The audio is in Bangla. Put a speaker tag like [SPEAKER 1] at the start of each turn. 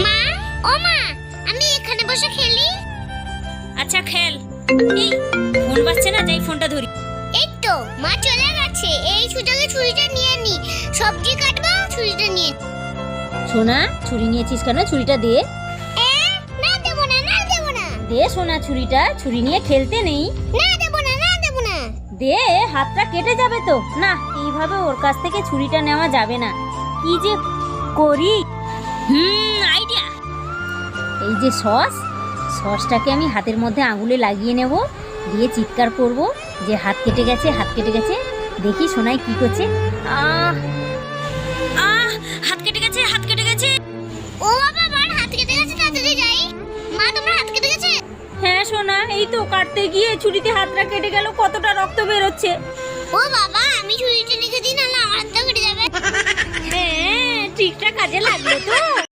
[SPEAKER 1] মা, ও মা, আমি এখানে বসে খেলি।
[SPEAKER 2] আচ্ছা খেল। এই ফোন বাজছে না, যাই ফোনটা ধরি।
[SPEAKER 1] এই তো মা চলে গেছে, এই সুযোগে ছুরিটা নিয়ে নি, সবজি কাটবো, ছুরিটা নিয়ে।
[SPEAKER 2] সোনা, ছুরি নিয়েছিস কেন? ছুরিটা দে।
[SPEAKER 1] না দেবো না, না দেবো না,
[SPEAKER 2] দে সোনা ছুরিটা, ছুরি নিয়ে খেলতে নেই।
[SPEAKER 1] না দেবো না, না দেবো না।
[SPEAKER 2] দে, হাতটা কেটে যাবে তো। না, এইভাবে ওর কাছ থেকে ছুরিটা নেওয়া যাবে না। কি যে করি। আইডিয়া। এই যে সসটাকে আমি হাতের মধ্যে আঙুলে লাগিয়ে নেব, দিয়ে চিৎকার করব যে হাত কেটে গেছে, হাত কেটে গেছে। দেখি সোনাই কি করছে। হাত কেটে গেছে, হাত কেটে গেছে।
[SPEAKER 1] ও বাবা, আমার হাত কেটে গেছে, তাড়াতাড়ি যাই। মা, তোমার হাত কেটে গেছে?
[SPEAKER 2] হ্যাঁ সোনা, এই তো কাটতে গিয়ে ছুরিতে হাতটা কেটে গেল, কতটা রক্ত বেরোচ্ছে।
[SPEAKER 1] ও বাবা, আমি ছুরিটা রেখে দিই, না আমার হাতটা কেটে যাবে।
[SPEAKER 2] হ্যাঁ, ঠিকঠাক কাজে লাগলো তো।